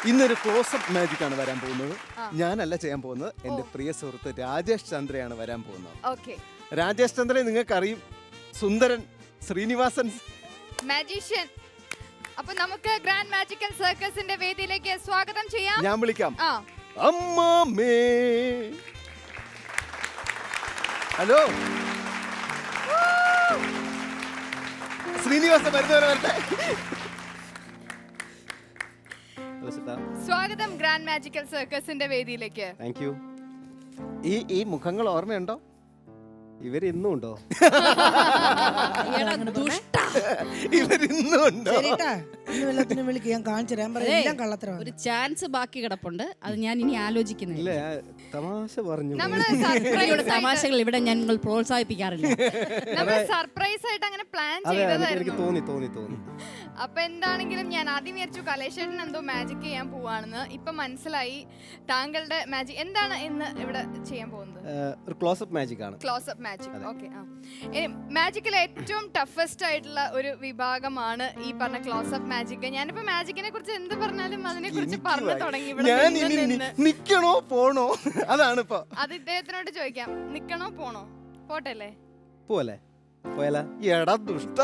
ഇന്നൊരു close-up magic ആണ് വരാൻ പോകുന്നത്. ഞാനല്ല ചെയ്യാൻ പോകുന്നത്, എൻ്റെ പ്രിയ സുഹൃത്ത് രാജേഷ് ചന്ദ്രയാണ് വരാൻ പോകുന്നത്. ഓക്കേ. രാജേഷ് ചന്ദ്രയെ നിങ്ങൾക്കറിയും, സുന്ദരൻ ശ്രീനിവാസൻ മാജിഷ്യൻ. അപ്പൊ നമുക്ക് ഗ്രാൻഡ് മാജിക്കൽ സർക്കസിന്റെ വേദിയിലേക്ക് സ്വാഗതം ചെയ്യാം. ഞാൻ വിളിക്കാം. ആ, അമ്മാമേ. ഹലോ ശ്രീനിവാസൻ, വരുന്നവരെ വരട്ടെ. സ്വാഗതം ഗ്രാൻഡ് മാജിക്കൽ സർക്കസിന്റെ വേദിയിലേക്ക്. Thank you. ഈ മുഖങ്ങൾ ഓർമ്മയുണ്ടോ? ഇവരിന്നും ഉണ്ടോ? ഇവരിന്നും ഉണ്ടോ? ഒരു ചാൻസ് ബാക്കി കിടപ്പുണ്ട്, അത് ഞാൻ ഇനി ആലോചിക്കുന്നില്ല. ഇല്ല, തമാശ പറഞ്ഞു. തമാശകൾ ഇവിടെ ഞങ്ങൾ പ്രോത്സാഹിപ്പിക്കാറില്ല. നമ്മൾ സർപ്രൈസ് ആയിട്ട് അങ്ങനെ പ്ലാൻ എനിക്ക് ചെയ്തതായിരുന്നു. തോന്നി. അപ്പൊ എന്താണെങ്കിലും ഞാൻ ആദ്യം വിചാരിച്ചു കലേശേട്ടൻ എന്തോ മാജിക് ചെയ്യാൻ പോവാണെന്ന്. ഇപ്പൊ മനസ്സിലായി താങ്കളുടെ മാജിക് എന്താണ് ഇന്ന് ഇവിടെ ചെയ്യാൻ പോകുന്നത്. ഒരു ക്ലോസപ്പ് മാജിക് ആണ്. Close-up magic. ഓക്കെ. മാജിക്കിലെ ഏറ്റവും ടഫസ്റ്റ് ആയിട്ടുള്ള ഒരു വിഭാഗമാണ് ഈ പറഞ്ഞ ക്ലോസപ്പ് മാജിക്. ഞാനിപ്പോ മാജിക്കിനെ കുറിച്ച് എന്ത് പറഞ്ഞാലും അതിനെ കുറിച്ച് പറഞ്ഞു തുടങ്ങി. ഞാൻ നിക്കണോ പോണോ അതാണ് ഇപ്പൊ. അത് ഇദ്ദേഹത്തിനോട് ചോദിക്കാം. നിക്കണോ പോണോ? പോട്ടല്ലേ? പോലെ പോയാലാ? എടാ ദുഷ്ട,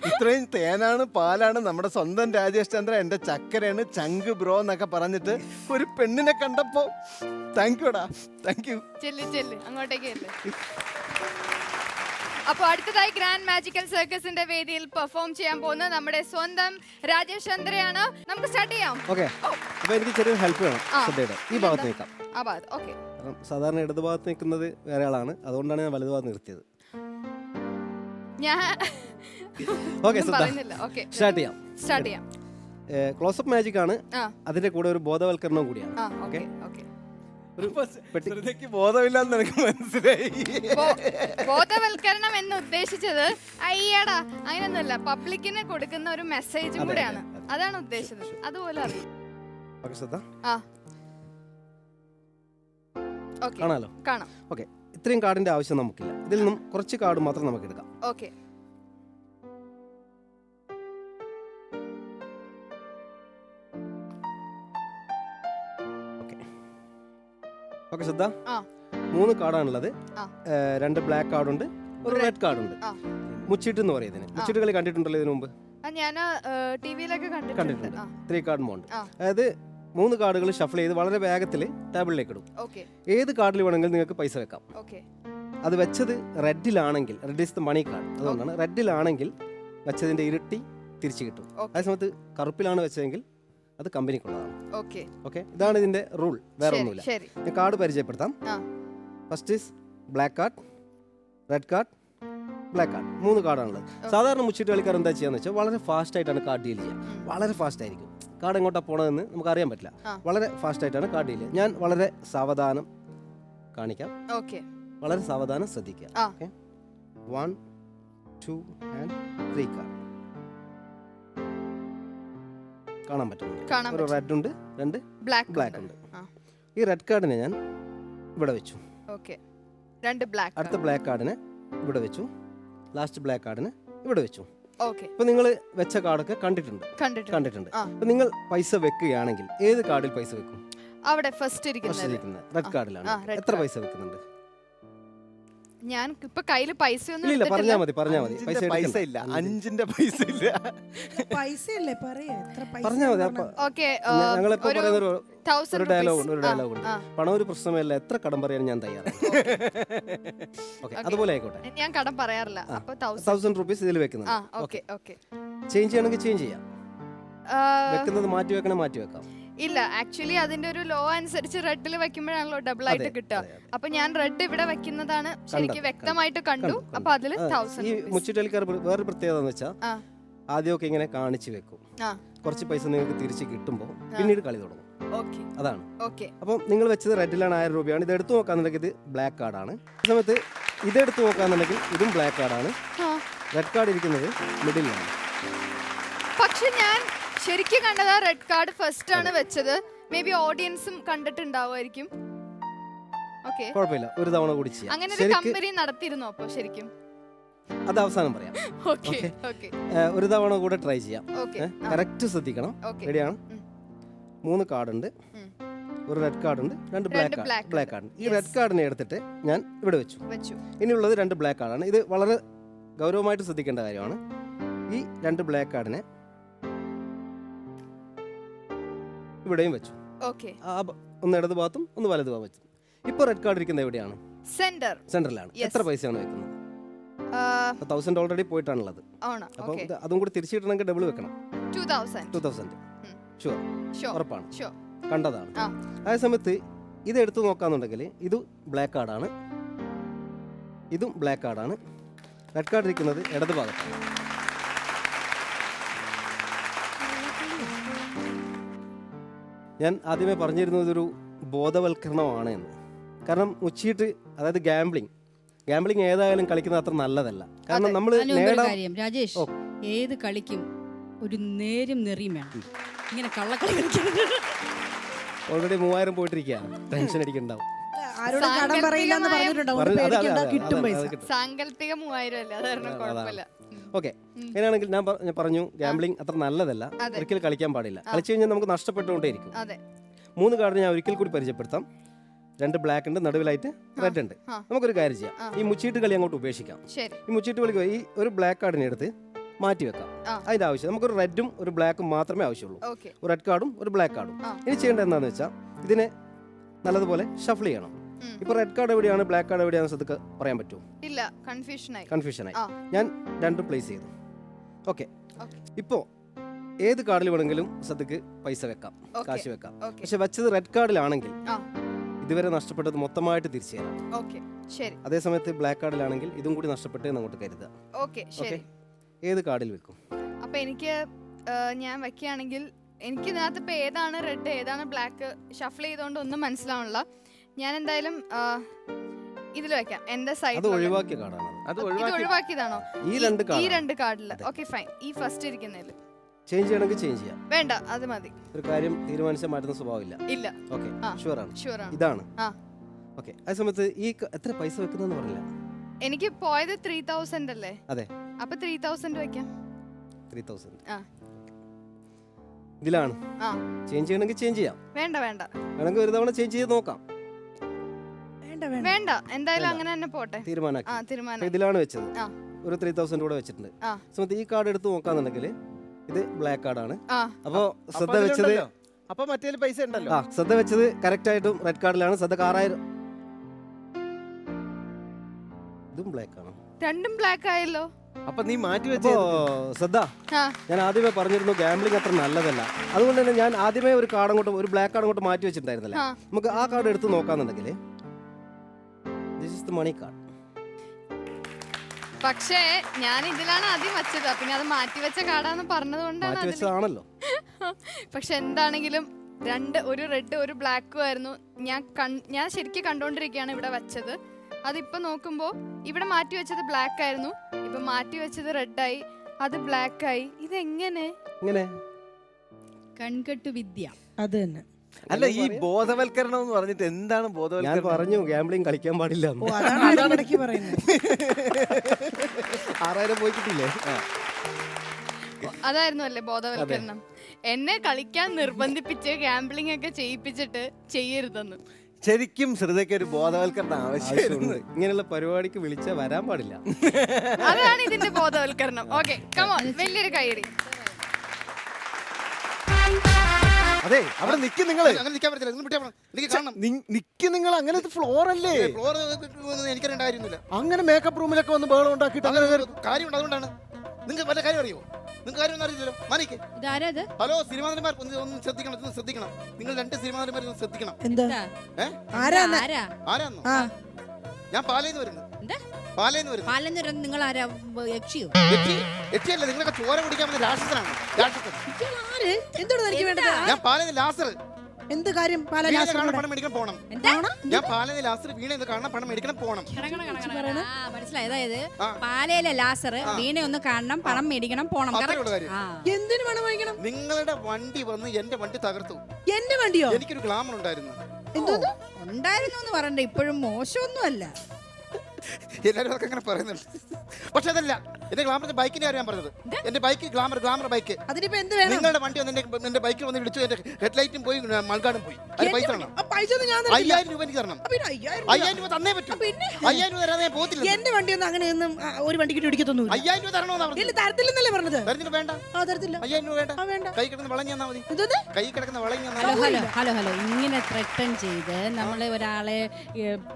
ഇത്രയും തേനാണ് പാലാണ് നമ്മുടെ സ്വന്തം രാജേഷ് ചന്ദ്ര, എന്റെ ചക്കരയാണ്, ചങ്ക് ബ്രോ എന്നൊക്കെ പറഞ്ഞിട്ട് ഒരു പെണ്ണിനെ കണ്ടപ്പോ താങ്ക് യുടാ, താങ്ക് യു. ചെല്ല് അങ്ങോട്ടേക്ക് ചെല്ല്. അപ്പൊ അടുത്തതായി ഗ്രാൻഡ് മാജിക്കൽ സർക്കസിന്റെ വേദിയിൽ പെർഫോം ചെയ്യാൻ പോകുന്നത് നമ്മുടെ സ്വന്തം രാജേഷ് ചന്ദ്രയാണ്. നമുക്ക് സ്റ്റാർട്ട് ചെയ്യാം. ഓക്കെ. അപ്പൊ എനിക്ക് ചെറിയൊരു ഹെൽപ്പ് വേണം. ശ്രദ്ധയുടെ ഈ ഭാഗത്ത് നിൽക്കാം. ആ ഭാഗത്ത്. ഓക്കെ. കാരണം സാധാരണ ഇടതു ഭാഗത്ത് നിൽക്കുന്നത് വേറെ ആളാണ്, അതുകൊണ്ടാണ് ഞാൻ വലതു ഭാഗത്ത് നിർത്തിയത്. സ്റ്റാർട്ട് ചെയ്യാം. ക്ലോസപ്പ് മാജിക് ആണ്, അതിന്റെ കൂടെ ഒരു ബോധവൽക്കരണം കൂടിയാണ്. ബോധമില്ലാന്ന് എനിക്ക് മനസ്സിലായി. ബോധവൽക്കരണം എന്ന് ഉദ്ദേശിച്ചത് അയ്യടാ അങ്ങനൊന്നുമല്ല, പബ്ലിക്കിന് കൊടുക്കുന്ന ഒരു മെസ്സേജും കൂടെയാണ്, അതാണ് ഉദ്ദേശിച്ചത്. അതുപോലെ കാണാം. ഓക്കെ. ഇത്രയും കാർഡിന്റെ ആവശ്യം നമുക്കില്ല, ഇതിൽ നിന്നും കുറച്ച് കാർഡ് മാത്രം നമുക്ക് എടുക്കാം. ഓക്കെ. ഓക്കെ ശ്രദ്ധ. 3 കാർഡാണുള്ളത്. 2 ബ്ലാക്ക് കാർഡുണ്ട്, ഒരു റെഡ് കാർഡുണ്ട്. മുച്ചിട്ട് എന്ന് പറയുന്നതിന്. മുച്ചിട്ട് കളി കണ്ടിട്ടുണ്ടല്ലോ ഇതിനു മുമ്പ്? ഞാൻ ടിവിയിലൊക്കെ കണ്ടിട്ടുണ്ട്. 3 കാർഡ് ബോണ്ട്. അതായത് 3 കാർഡുകൾ ഷഫിൾ ചെയ്ത് വളരെ വേഗത്തിൽ ടേബിളിലേക്ക് ഇടും. ഏത് കാർഡിൽ വേണമെങ്കിലും നിങ്ങൾക്ക് പൈസ വെക്കാം. അത് വെച്ചത് റെഡിലാണെങ്കിൽ, red is the money card, അതുകൊണ്ടാണ് റെഡിലാണെങ്കിൽ വെച്ചതിന്റെ ഇരട്ടി തിരിച്ചു കിട്ടും. അതേസമയത്ത് കറുപ്പിലാണ് വെച്ചതെങ്കിൽ അത് കമ്പനിക്കുള്ളതാണ്. ഓക്കെ. ഇതാണ് ഇതിന്റെ റൂൾ, വേറെ ഒന്നുമില്ല. ഞാൻ കാർഡ് പരിചയപ്പെടുത്താം. First is black card, red card, black card. 3 കാർഡാണുള്ളത്. സാധാരണ മുച്ചിട്ട് കളിക്കാർ എന്താ ചെയ്യാന്ന് വെച്ചാൽ വളരെ ഫാസ്റ്റ് ആയിട്ടാണ് കാർഡ് ഡീൽ ചെയ്യുക. വളരെ ഫാസ്റ്റ് ആയിരിക്കും. കാർഡ് എങ്ങോട്ടാ പോണതെന്ന് നമുക്ക് അറിയാൻ പറ്റില്ല. വളരെ ഫാസ്റ്റ് ആയിട്ടാണ് കാർഡ് ഡീൽ ചെയ്യുക. ഞാൻ വളരെ സാവധാനം കാണിക്കാം. വളരെ സാവധാനം ശ്രദ്ധിക്കുക. 1, 2 and 3 കാർഡ് കാണാൻ പറ്റുന്നുണ്ട്. ഒരു റെഡ് ഉണ്ട്, 2 ബ്ലാക്ക് ഉണ്ട്. ഈ റെഡ് കാർഡിനെ ഞാൻ ഇവിടെ വെച്ചു. അടുത്ത ബ്ലാക്ക് കാർഡിനെ ഇവിടെ വെച്ചു. ലാസ്റ്റ് ബ്ലാക്ക് കാർഡിനെ ഇവിടെ വെച്ചു. ഇപ്പൊ നിങ്ങൾ വെച്ച കാർഡൊക്കെ കണ്ടിട്ടുണ്ട്. അപ്പൊ നിങ്ങൾ പൈസ വെക്കുകയാണെങ്കിൽ ഏത് കാർഡിൽ പൈസ വെക്കും? അവിടെ ഫസ്റ്റ് ഇരിക്കുന്ന റെഡ് കാർഡിലാണ്. എത്ര പൈസ വെക്കുന്നുണ്ട്? ഞാൻ ഇപ്പൊ കയ്യില് പൈസ ഇല്ല, പറഞ്ഞാ മതി. പൈസ ഇല്ല, 5ന്റെ പൈസ ഇല്ല. പറഞ്ഞാ മതി. ഞങ്ങളിപ്പോ പറയുന്ന ഒരു ഡയലോഗ് ഉണ്ട്. പണം ഒരു പ്രശ്നമല്ല, എത്ര കടം പറയാൻ ഞാൻ തയ്യാറാണ്. അതുപോലെ ആയിക്കോട്ടെ. ഞാൻ കടം പറയാറില്ല. 1000 rupees ഇതിൽ വെക്കുന്നത്. ചേഞ്ച് ചെയ്യണമെങ്കിൽ ചേഞ്ച് ചെയ്യാം. വെക്കുന്നത് മാറ്റി വെക്കാം. ഇല്ല, ആക്ച്വലി അതിന്റെ ഒരു ലോ അനുസരിച്ച് റെഡിൽ വെക്കുമ്പോഴാണല്ലോ ഡബിൾ ആയിട്ട് കിട്ടുക. അപ്പൊ ഞാൻ റെഡ് ഇവിടെ വെക്കുന്നതാണ് ശരിക്കും വ്യക്തമായിട്ട് കണ്ടു. അപ്പൊ അതില് 1000. ഈ മുച്ചിട്ടലിക്കാർ വേറൊരു പ്രത്യേകത എന്ന് വെച്ചാൽ ആദ്യമൊക്കെ ഇങ്ങനെ കാണിച്ചു വെക്കും. കുറച്ച് പൈസ നിങ്ങൾക്ക് തിരിച്ച് കിട്ടുമ്പോൾ പിന്നീട് കളി തുടങ്ങും. അതാണ്. അപ്പം നിങ്ങൾ വെച്ചത് റെഡിലാണ് 1000 രൂപയാണ്. ഇത് എടുത്തു നോക്കാന്നുണ്ടെങ്കിൽ ഇത് ബ്ലാക്ക് കാർഡാണ്. ഈ സമയത്ത് ഇതെടുത്ത് നോക്കാന്നുണ്ടെങ്കിൽ ഇതും ബ്ലാക്ക് കാർഡാണ്. റെഡ് കാർഡ് ഇരിക്കുന്നത് മിഡിലാണ്. പക്ഷെ ഞാൻ ശരിക്കും കണ്ടത് റെഡ് കാർഡ് ഫസ്റ്റ് ആണ് വെച്ചത്. മേ ബി ഓഡിയൻസും കണ്ടിട്ടുണ്ടാവുമായിരിക്കും. കുഴപ്പമില്ല, ഒരു തവണ കൂടി ചെയ്യാം. അങ്ങനെ ഒരു കമ്പനി നടത്തിയിരുന്നോ അപ്പൊ ശരിക്കും? അത് അവസാനം പറയാം. ഒരു തവണ കൂടെ ട്രൈ ചെയ്യാം. കറക്റ്റ് ശ്രദ്ധിക്കണം. റെഡിയാണ്? 3 കാർഡുണ്ട്, ഒരു റെഡ് കാർഡുണ്ട്, 2 ബ്ലാക്ക് കാർഡ്. ഈ റെഡ് കാർഡിനെ എടുത്തിട്ട് ഞാൻ ഇവിടെ വെച്ചു. ഇനിയുള്ളത് 2 ബ്ലാക്ക് കാർഡാണ്. ഇത് വളരെ ഗൗരവമായിട്ട് ശ്രദ്ധിക്കേണ്ട കാര്യമാണ്. ഈ 2 ബ്ലാക്ക് കാർഡിനെ ഇവിടെയും വെച്ചു. ഒന്ന് ഇടത് ഭാഗത്തും ഒന്ന് വലത് ഭാഗം വെച്ചു. ഇപ്പോൾ റെഡ് കാർഡ് ഇരിക്കുന്നത് എവിടെയാണ്? സെന്ററിലാണ്. എത്ര പൈസയാണ് വെക്കുന്നത്? 1000 ഓൾറെഡി പോയിട്ടാണുള്ളത്. അപ്പോൾ അതും കൂടി തിരിച്ചിടണമെങ്കിൽ ഡബിൾ വെക്കണം. 2000. ഷുവർ, ഉറപ്പാണ്, കണ്ടതാണ്. അതേ സമയത്ത് ഇത് എടുത്തു നോക്കാന്നുണ്ടെങ്കിൽ ഇത് ബ്ലാക്ക് കാർഡാണ്, ഇതും ബ്ലാക്ക് കാർഡാണ്. റെഡ് കാർഡ് ഇരിക്കുന്നത് ഇടത് ഭാഗത്താണ്. ഞാൻ ആദ്യമേ പറഞ്ഞിരുന്നത് ഇതൊരു ബോധവൽക്കരണമാണ് എന്ന്. കാരണം മുച്ചീട്ട്, അതായത് ഗാംബ്ലിംഗ് ഏതായാലും കളിക്കുന്നത് അത്ര നല്ലതല്ല. കാരണം നമ്മൾ രാജേഷ്, ഏത് കളിക്കും ഒരു നേരും നെറിയും വേണം. ഇങ്ങനെ കള്ളക്കളി കളിക്കുന്നത്. ഓൾറെഡി 3000 പോയിട്ടിരിക്കുക, ടെൻഷൻ അടിക്കണ്ടാവും. ഓക്കെ, അങ്ങനെയാണെങ്കിൽ ഞാൻ പറഞ്ഞു ഗാംബ്ലിംഗ് അത്ര നല്ലതല്ല, ഒരിക്കലും കളിക്കാൻ പാടില്ല. കളിച്ചു കഴിഞ്ഞാൽ നമുക്ക് നഷ്ടപ്പെട്ടുകൊണ്ടേയിരിക്കും. 3 കാർഡ് ഞാൻ ഒരിക്കൽ കൂടി പരിചയപ്പെടുത്താം. 2 ബ്ലാക്ക് ഉണ്ട്, നടുവിലായിട്ട് റെഡ് ഉണ്ട്. നമുക്കൊരു കാര്യം ചെയ്യാം, ഈ മുച്ചീട്ട് കളി അങ്ങോട്ട് ഉപേക്ഷിക്കാം. ഈ മുച്ചീട്ട് കളി ഈ ഒരു ബ്ലാക്ക് കാർഡിനെ എടുത്ത് മാറ്റി വെക്കാം. അതിന്റെ ആവശ്യം നമുക്കൊരു റെഡും ഒരു ബ്ലാക്കും മാത്രമേ ആവശ്യമുള്ളൂ. ഒരു റെഡ് കാർഡും ഒരു ബ്ലാക്ക് കാർഡും. ഇനി ചെയ്യേണ്ടത് എന്താണെന്ന് വെച്ചാൽ ഇതിനെ നല്ലതുപോലെ ഷഫിൾ ചെയ്യണം. ഇപ്പൊ റെഡ് കാർഡ് എവിടെയാണ് ബ്ലാക്ക് കാർഡ് എവിടെയാണ് സദ്ക്ക് പറയാൻ പറ്റുമോ? ഇല്ല, കൺഫ്യൂഷനായി. ഞാൻ 2 പ്ലേസ് ചെയ്തു. ഓക്കെ, ഇപ്പോ ഏത് കാർഡിൽ വേണമെങ്കിലും സദ്ക്ക് പൈസ വെക്കാം, കാശ് വെക്കാം. പക്ഷെ വെച്ചത് റെഡ് കാർഡിലാണെങ്കിൽ ഇതുവരെ നഷ്ടപ്പെട്ടത് മൊത്തമായിട്ട് തിരിച്ചു തരാം. അതേസമയത്ത് ബ്ലാക്ക് കാർഡിലാണെങ്കിൽ ഇതും കൂടി നഷ്ടപ്പെട്ടേ അങ്ങോട്ട് കരുതുക. ഏത് കാർഡിൽ വെക്കും? അപ്പൊ എനിക്ക് ഞാൻ വെക്കുകയാണെങ്കിൽ എനിക്ക് ഇതിനകത്ത് ഇപ്പൊ ഏതാണ് റെഡ് ഏതാണ് ബ്ലാക്ക് ഷഫിൾ ചെയ്തോണ്ട് ഒന്നും മനസ്സിലാവണില്ല. ഞാൻ എന്തായാലും ഇതിൽ വെക്കാം. എന്റെ സൈഡ് ഒഴിവാക്കിയ കാർഡാണ്. ഒഴിവാക്കിയതാണോ? ഈ 2 കാർഡില്. Okay, fine. ഈ ഫസ്റ്റ് ഇരിക്കുന്നതില് ചേഞ്ച് ചെയ്യണമെങ്കിൽ ചേഞ്ച് ചെയ്യാം. വേണ്ട, അത് മതി. ഒരു കാര്യം തീരുമാനിച്ചാൽ മാറ്റുന്ന സ്വഭാവമില്ല. ഇല്ല. ഓക്കെ, ഷുവർ ആണ്. ഇതാണ്. ഓക്കെ, ആ സമയത്ത് ഈ എത്ര പൈസ വെക്കുന്നതെന്ന് പറഞ്ഞില്ല. എനിക്ക് പോയത് 3000 അല്ലേ? അതെ. അപ്പൊ 3000 വെക്കാം. 3000 ഇതിലാണ്. ചേഞ്ച് ചെയ്യണമെങ്കിൽ ചേഞ്ച് ചെയ്യാം. വേണ്ട, വേണമെങ്കിൽ ഒരു തവണ ചേഞ്ച് ചെയ്ത് നോക്കാം. വേണ്ട, എന്തായാലും അങ്ങനെ തന്നെ പോട്ടെ. തീരുമാനം ഇതിലാണ് വെച്ചത്. ഒരു 3000 കൂടെ വെച്ചിട്ടുണ്ട്. സമയത്ത് ഈ കാർഡ് എടുത്ത് നോക്കാന്നുണ്ടെങ്കിൽ ഇത് ബ്ലാക്ക് കാർഡാണ്. അപ്പോ ശ്രദ്ധ വെച്ചത് അപ്പൊ മറ്റേ പൈസ ഉണ്ടല്ലോ. ശ്രദ്ധ വെച്ചത് കറക്റ്റ് ആയിട്ടും റെഡ് കാർഡിലാണ്. ശ്രദ്ധ 6000. ഇതും ബ്ലാക്ക് ആണ്. 2 ബ്ലാക്ക് ആയല്ലോ. അപ്പൊ നീ മാറ്റി വെച്ചോ ശ്രദ്ധ. ഞാൻ ആദ്യമേ പറഞ്ഞിരുന്നു ഗാംബ്ലിംഗ് അത്ര നല്ലതല്ല. അതുകൊണ്ട് തന്നെ ഞാൻ ആദ്യമേ ഒരു കാർഡ് അങ്ങോട്ട്, ഒരു ബ്ലാക്ക് കാർഡ് അങ്ങോട്ട് മാറ്റി വെച്ചിട്ടുണ്ടായിരുന്നില്ല. നമുക്ക് ആ കാർഡ് എടുത്ത് നോക്കാന്നുണ്ടെങ്കിൽ this is the money card. പക്ഷേ ഞാൻ ഇതിലാണ് ആദ്യം വെച്ചത്. പിന്നെ അത് മാറ്റി വെച്ച കാർഡാന്ന് പറഞ്ഞതുകൊണ്ടാണ്. പക്ഷെ എന്താണെങ്കിലും ഒരു റെഡ് ഒരു ബ്ലാക്കും ആയിരുന്നു. ഞാൻ ശരിക്കും കണ്ടോണ്ടിരിക്കുകയാണ് ഇവിടെ വെച്ചത്. അതിപ്പോ നോക്കുമ്പോ ഇവിടെ മാറ്റി വെച്ചത് ബ്ലാക്ക് ആയിരുന്നു, ഇപ്പൊ മാറ്റി വെച്ചത് റെഡായി, അത് ബ്ലാക്ക് ആയി. ഇതെങ്ങനെ? കൺകെട്ടു വിദ്യ. അത് തന്നെ. അല്ല, ഈ ബോധവൽക്കരണം എന്ന് പറഞ്ഞിട്ട് എന്താണ് ബോധവൽക്കരണം? ഞാൻ പറഞ്ഞു ഗാംബ്ലിംഗ് കളിക്കാൻ പാടില്ല. 6000 പോയി കിട്ടിയില്ലേ? അതായിരുന്നു അല്ലേ ബോധവൽക്കരണം? എന്നെ കളിക്കാൻ നിർബന്ധിപ്പിച്ച് ഗാംബ്ലിംഗ് ഒക്കെ ചെയ്യിപ്പിച്ചിട്ട് ചെയ്യരുതെന്ന്. ശരിക്കും ശ്രദ്ധയ്ക്ക് ഒരു ബോധവൽക്കരണം ആവശ്യമുണ്ട്. ഇങ്ങനെയുള്ള പരിപാടിക്ക് വിളിച്ചാൽ വരാൻ പാടില്ല. അതാണ് ഇതിന്റെ ബോധവൽക്കരണം. ഓക്കെ, കമോൺ, വലിയൊരു കൈയടി. അതെ, അവിടെ നിക്ക് നിങ്ങൾ. അങ്ങനെ നിൽക്കാൻ പറ്റില്ല. നിങ്ങൾ അങ്ങനെ ഫ്ലോർ അല്ലേ? എനിക്കറിയേണ്ട കാര്യമൊന്നുമില്ല. അങ്ങനെ മേക്കപ്പ് റൂമിലൊക്കെ വന്ന് ബഹളം ഉണ്ടാക്കിയിട്ട് അങ്ങനെ കാര്യമുണ്ട്. അതുകൊണ്ടാണ്. നിങ്ങൾക്ക് വല്ല കാര്യം അറിയോ? നിങ്ങൾക്ക് കാര്യമൊന്നും അറിയില്ലല്ലോ. മാനിക്ക്. ഹലോ, സിനിമാ നടന്മാർ ഒന്ന് ശ്രദ്ധിക്കണം. നിങ്ങൾ 2 സിനിമാ നടന്മാർ ഒന്ന് ശ്രദ്ധിക്കണം. ആരാന്നോ? ഞാൻ പാലയിന്ന് വരുന്നത്. നിങ്ങൾ ആരാ? യക്ഷിയോ? യക്ഷിയല്ല, നിങ്ങളൊക്കെ ചോര കുടിക്കാൻ വന്ന രാക്ഷസനാണ്. ഞാൻ പാലയിന്ന് ലാസർ. എന്ത് കാര്യം? പണം മേടിക്കണം പോണം. ഞാൻ പാലയിലെ ലാസർ വീണ കാണാൻ പണം മേടിക്കണം പോണം. മനസ്സിലായി. അതായത് പാലയിലെ ലാസർ വീണ ഒന്ന് കാണണം, പണം മേടിക്കണം, പോണം. എന്തിനു പണം വാങ്ങിക്കണം? നിങ്ങളുടെ വണ്ടി വന്ന് എന്റെ വണ്ടി തകർത്തു. എന്റെ വണ്ടിയോ? എനിക്കൊരു ഗ്ലാമർ ഉണ്ടായിരുന്നു. ഉണ്ടായിരുന്നു പറയണ്ട, ഇപ്പോഴും മോശമൊന്നും അല്ല. എല്ലാരും അതൊക്കെ അങ്ങനെ പറയുന്നുണ്ട്. പക്ഷെ അതല്ല, എന്റെ ഗ്ലാമറിന്റെ ബൈക്കിന്റെ കാര്യം ഞാൻ പറഞ്ഞത്. എന്റെ ബൈക്ക് ഗ്ലാമർ ബൈക്ക്. അതിനിപ്പോ എന്ത് വേണം? നിങ്ങളുടെ വണ്ടി വന്ന് എന്റെ ബൈക്കിൽ വന്ന് വിളിച്ചു. എന്റെ ഹെഡ്ലൈറ്റും പോയി, മൾഗാർഡും പോയി. അത് പൈസ തരണം. ആ പൈസ ഒന്നും ഞാൻ തരത്തില്ല. 5000 രൂപ എനിക്ക് തരണം. പിന്നെ 5000 5000 രൂപ തന്നേ പറ്റൂ. 5000 രൂപ തരാതെ ഞാൻ പോകത്തില്ല. എന്റെ വണ്ടിയൊന്നും അങ്ങനെയൊന്നും ഒരു വണ്ടിക്ക് ഇടിക്കത്തൊന്നുമില്ല. 5000 രൂപ തരണമെന്നാ പറഞ്ഞത്. ഇല്ല, തരത്തില്ലെന്നല്ലേ പറഞ്ഞത്? തരുന്നില്ല, വേണ്ട. ആ തരത്തില്ല. 5000 രൂപ വേണ്ട. ആ വേണ്ട. കൈ കിടന്ന് വളഞ്ഞു തന്നാ മതി. എന്തോന്ന്? കൈ കിടക്കുന്ന വളഞ്ഞു തന്നാ ഹലോ മതി. ഹലോ ഹലോ ഹലോ ഇങ്ങനെ ത്രട്ടൺ ചെയ്ത് നമ്മളെ ഒരാളെ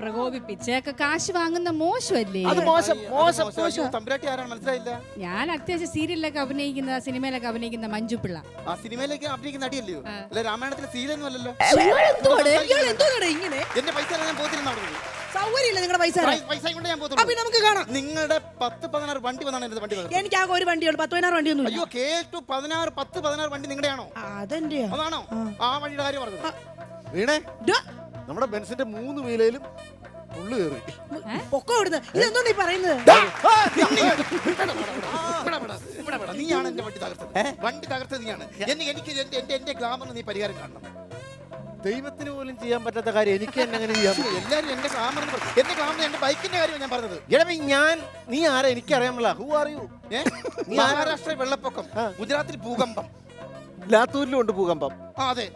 പ്രകോപിപ്പിച്ച് ഒക്കെ കാശ് വാങ്ങുന്ന മോശമല്ലേ? അത് മോശം മോശം. അയ്യോ, തമ്പുരാട്ടി ആരാണ് മനസ്സിലായില്ല? ഞാൻ അത്യാവശ്യം സീരിയലിലൊക്കെ അഭിനയിക്കുന്ന സിനിമയിലൊക്കെ അഭിനയിക്കുന്ന മഞ്ജു പിള്ള. ആ സിനിമയിലേക്ക് അഭിനയിക്കുന്ന നടിയല്ലയോ? അല്ല, രാമായണത്തിലെ സീതയൊന്നും അല്ലല്ലോ. എന്തോടെ ഇങ്ങനെ? എന്റെ പൈസ തരാൻ ഞാൻ പോകത്തില്ലെന്ന് പറഞ്ഞത്. സൗകര്യമില്ല നിങ്ങളുടെ പൈസ തരാൻ. പൈസ കൊണ്ട് ഞാൻ അപ്പൊ പോകത്തുള്ളൂ. നമുക്ക് കാണാം. നിങ്ങളുടെ 10-16 വണ്ടി വന്നാണ് എന്റെ വണ്ടി വന്നത്. എനിക്ക് ആകെ ഒരു വണ്ടിയുള്ളൂ, 10-16 വണ്ടിയൊന്നും അയ്യോ, കേട്ടു 10-16 വണ്ടി നിങ്ങളുടെയാണോ? അതെന്റെയാ. അതാണോ ആ വണ്ടിയുടെ കാര്യം പറഞ്ഞത്? വീണേ, നമ്മുടെ ബെൻസിന്റെ 3 വീലയിലും ഉള്ളു കയറി. പൊക്കം ഇവിടുന്ന്. ഇതെന്തോ നീ പറയുന്നത്? നീയാണ് എന്റെ വണ്ടി തകർത്തത്. വണ്ടി തകർത്തത് നീയാണ്. എനിക്ക് എന്റെ ഗ്ലാമറിന് നീ പരിഹാരം കാണണം. ദൈവത്തിന് പോലും ചെയ്യാൻ പറ്റാത്ത കാര്യം എനിക്ക് തന്നെ അങ്ങനെ ചെയ്യാം. എല്ലാരും എന്റെ ഗ്ലാമറിന് എന്റെ ബൈക്കിന്റെ കാര്യമാണ് ഞാൻ പറഞ്ഞത്. നീ ആരാ? എനിക്കറിയാമല്ല. Who are you? മഹാരാഷ്ട്ര വെള്ളപ്പൊക്കം, ഗുജറാത്തിൽ ഭൂകമ്പം, ലാത്തൂരിലും ഉണ്ട് ഭൂകമ്പം. അതെ.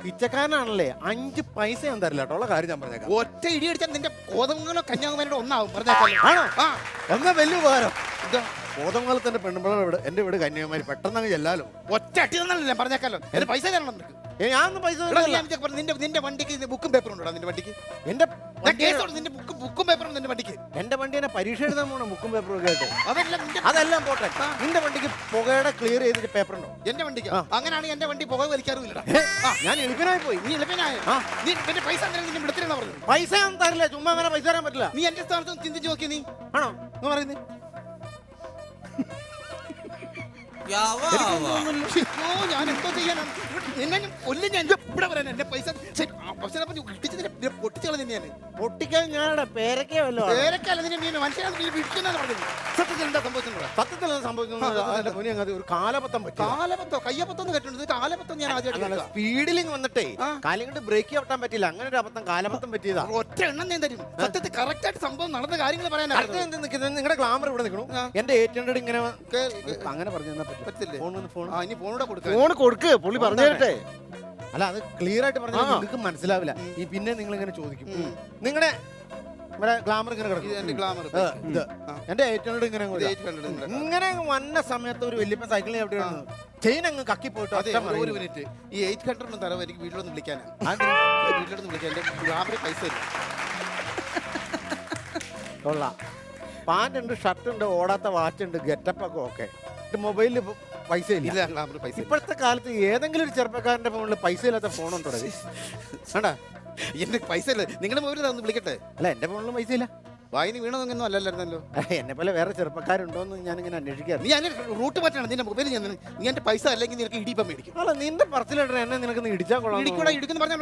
പിച്ചക്കാരനാണല്ലേ, 5 പൈസ ഞാൻ തരില്ല കേട്ടോ. ഉള്ള കാര്യം ഞാൻ പറഞ്ഞേക്കാം. ഒറ്റ ഇടി അടിച്ചാൽ നിന്റെ കോതമംഗലോ കന്യാകുമാരിയുടെ ഒന്നാവും. പറഞ്ഞേക്കാം. ആണോ? ആ, എന്നാ വലിയ ഉപകാരം. കോതമംഗലത്തിന്റെ പെണ്ണുമ്പിള്ള വീട്, എന്റെ വീട് കന്യാകുമാരി. പെട്ടെന്ന് അങ്ങ് ചെല്ലാലോ. ഒറ്റ അട്ടി തന്നല്ലേ പറഞ്ഞേക്കാലോ. എന്റെ പൈസ തരണം നിനക്ക്. ഞാനൊന്നും പൈസ എടാ, ഞാൻ ഇതൊക്കെ പറഞ്ഞു. നിന്റെ വണ്ടിക്ക് ബുക്കും പേപ്പറും ഉണ്ടോ? നിന്റെ വണ്ടിക്ക് എന്റെ ഞാൻ കേസ് കൊടുത്തു. നിന്റെ ബുക്കും പേപ്പറും നിന്റെ വണ്ടിക്ക്. എന്റെ വണ്ടി തന്നെ പരീക്ഷ എഴുതാൻ പോകണം. ബുക്കും പേപ്പറും ഒക്കെ ആയിട്ട്. അതെല്ലാം അതെല്ലാം പോട്ടെ. നിന്റെ വണ്ടിക്ക് പുകയുടെ ക്ലിയർ ചെയ്തിട്ട് പേപ്പർ ഉണ്ടോ? എന്റെ വണ്ടിക്ക്. അങ്ങനെയാണെങ്കിൽ എന്റെ വണ്ടി പുക വലിക്കാറുമില്ല. ഞാൻ എളുപ്പനായി പോയി. നീ എളുപ്പനായ നീ എന്റെ പൈസ നിന്നെ വിളിച്ചിരുന്ന പറഞ്ഞത്. പൈസ ഞാൻ തരില്ല. ചുമ്മാ അങ്ങനെ പൈസ തരാൻ പറ്റില്ല. നീ എന്റെ സ്ഥാനത്ത് ചിന്തിച്ച് നോക്കി. നീ ആണോ എന്ന് പറയുന്നത്? ഞാൻ എന്തോ ചെയ്യാനാണ്? നിന്നെ കൊല്ലും ഞാൻ. ഇവിടെ വരാൻ എന്റെ പൈസ പൊട്ടിച്ചള തന്നെയാണ്. പൊട്ടിക്കാൻ ഞാനടെ പേരക്കേ വല്ലോ. പേരക്കല്ല നിന്നെ മനുഷ്യനെ വിളിക്കുന്നാണ് പറഞ്ഞത്. സത്യത്തിൽ എന്താ സംഭവിച്ചത്? സത്യത്തിൽ സംഭവിക്കുന്നത് ഒരു കാലപത്തം പറ്റി. കാലപത്തോ കയ്യപ്പത്തൊന്നും കേട്ടിട്ടുണ്ട്. കാലപത്തം ഞാൻ ആദ്യമായിട്ട് സ്പീഡിലിങ് വന്നിട്ടേ കാലം കൊണ്ട് ബ്രേക്ക് ചവിട്ടാൻ പറ്റില്ല. അങ്ങനെ ഒരു അബദ്ധം കാലപത്തം പറ്റിയതാ. ഒറ്റ എണ്ണം ഞാൻ തരും. സത്യത്തിൽ കറക്റ്റ് ആയിട്ട് സംഭവം നടന്ന കാര്യങ്ങൾ പറയാനാണ്. നിങ്ങളുടെ ഗ്ലാമർ ഇവിടെ നിൽക്കണു. എന്റെ 800 ഇങ്ങനെ അങ്ങനെ പറഞ്ഞു പറ്റില്ലേ? ഫോൺ കൊടുക്ക്. പുള്ളി പറഞ്ഞു തരട്ടെ. അല്ല, അത് ക്ലിയർ ആയിട്ട് പറഞ്ഞാൽ നിങ്ങൾക്ക് മനസ്സിലാവില്ല. ഈ പിന്നെ നിങ്ങൾ ഇങ്ങനെ ചോദിക്കും. നിങ്ങളുടെ ഗ്ലാമർ ഇങ്ങനെ കിടക്കും. എന്റെ 800 ഇങ്ങനെ വന്ന സമയത്ത് ഒരു വലിയ സൈക്കിളിൽ എവിടെയാണ് ചെയിൻ അങ്ങ് കക്കി പോയിട്ട്. ഒരു മിനിറ്റ്. ഈ 800 തരവ് എനിക്ക് വീട്ടിലൊന്ന് വിളിക്കാനാണ്. വീട്ടിലൊന്ന് വിളിക്കാൻ എന്റെ ഗ്ലാമറിൽ പൈസ ഇല്ല. കൊള്ളാം. പാന്റ് ഉണ്ട്, ഷർട്ട് ഉണ്ട്, ഓടാത്ത വാച്ച് ഉണ്ട്, ഗെറ്റപ്പ് ഒക്കെ ഓക്കെ. മൊബൈലിൽ പൈസ ഇല്ല. ഇപ്പോഴത്തെ കാലത്ത് ഏതെങ്കിലും ഒരു ചെറുപ്പക്കാരന്റെ ഫോണിൽ പൈസ ഇല്ലാത്ത ഫോണുണ്ടോ? വേണ്ടാ, എന്റെ പൈസ ഇല്ല. നിങ്ങളുടെ മൊബൈലിൽ ഒന്ന് വിളിക്കട്ടെ. അല്ല, എന്റെ ഫോണിലും പൈസ ഇല്ല. വായിന് വീണതൊന്നും അല്ലല്ലോ. എന്നെ പോലെ വേറെ ചെറുപ്പക്കാരുണ്ടോന്ന് ഞാനിങ്ങനെ അന്വേഷിക്കാറ്. നീ അതിന് റൂട്ട് മാറ്റണം. നിന്റെ മൊബൈലിൽ ഞാൻ നീ എന്റെ പൈസ അല്ലെങ്കിൽ നിനക്ക് ഇടിപ്പം മേടിക്കും. അല്ല, നിന്റെ പറച്ചിലിട എന്നെ നിനക്ക് ഇടിച്ചാൽ കൊള്ളാം. ഇടിക്കൂടെ ഇടിക്കുന്നു പറഞ്ഞാൽ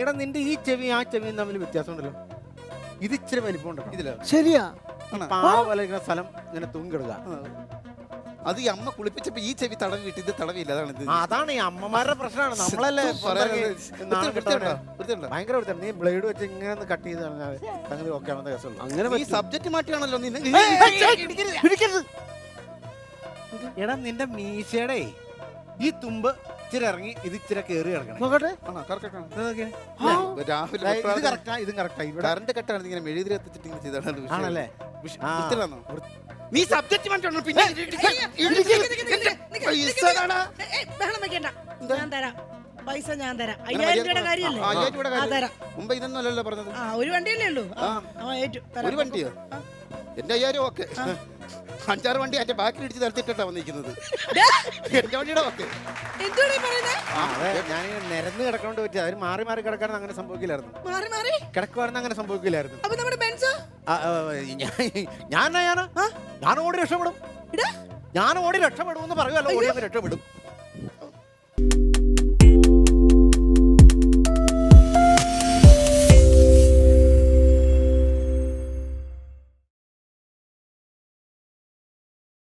എടാ, നിന്റെ ഈ ചെവി ആ ചെവിയും തമ്മിൽ വ്യത്യാസമുണ്ടല്ലോ. ഇത് ഇച്ചിരി വലിപ്പമുണ്ടോ? ഇതിലോ? ശരിയാ. പാവ പോലെ ഇരിക്കുന്ന സ്ഥലം ഇങ്ങനെ തൂങ്ങിടുക. അത് ഈ അമ്മ കുളിപ്പിച്ചപ്പോ ഈ ചെവി തടവി വിട്ട് ഇത് തടവില്ല. അതാണ് ഈ അമ്മമാരുടെ പ്രശ്നമാണ്. നമ്മളല്ലേ ഭയങ്കര വൃത്തിയാണ്. നീ ബ്ലേഡ് വെച്ച് ഇങ്ങനെ ഒന്ന് കട്ട് ചെയ്ത് സംഗതി ഓക്കെ ആവുന്ന കേസുള്ളൂ. അങ്ങനെ ഈ സബ്ജക്ട് മാറ്റിയാണല്ലോ. എടാ, നിന്റെ മീശയുടെ ഈ തുമ്പ് ഇച്ചിരി ഇറങ്ങി ഇത് ഇച്ചിരി കയറി കിടക്കണം. കറണ്ട് കട്ടാണ്. ഇങ്ങനെ മെഴുതിരി എത്തിച്ചിട്ട് ചെയ്താണ്. ആണല്ലേ? നീ സബ്ജക്ട് മാറ്റണം. പിന്നെ ഞാൻ തരാം. പൈസ ഞാൻ തരാം. 5000 രൂപയുടെ കാര്യമല്ലേ? മുമ്പ് ഇതൊന്നും അല്ലല്ലോ പറഞ്ഞത്. ഒരു വണ്ടിയല്ലേ ഉള്ളൂ. ഒരു വണ്ടിയോ? എന്റെ 5000 ഓക്കെ. 5-6 വണ്ടി എന്റെ ബാക്കിൽ ഇടിച്ച് തരത്തിട്ടാ വന്നിരിക്കുന്നത്. എന്റെ വണ്ടിയുടെ ഓക്കെ. ഞാനിങ്ങനെ നിരന്ന് കിടക്കൊണ്ട് പറ്റിയ അവര് മാറി മാറി കിടക്കാൻ അങ്ങനെ സംഭവിക്കില്ലായിരുന്നു. കിടക്കുവാണെന്ന് അങ്ങനെ സംഭവിക്കില്ലായിരുന്നു. ഞാൻ ഓടി രക്ഷപ്പെടും. ഞാൻ ഓടി രക്ഷപ്പെടും എന്ന് പറയുമല്ലോ. ഓടിയപ്പോ രക്ഷപ്പെടും.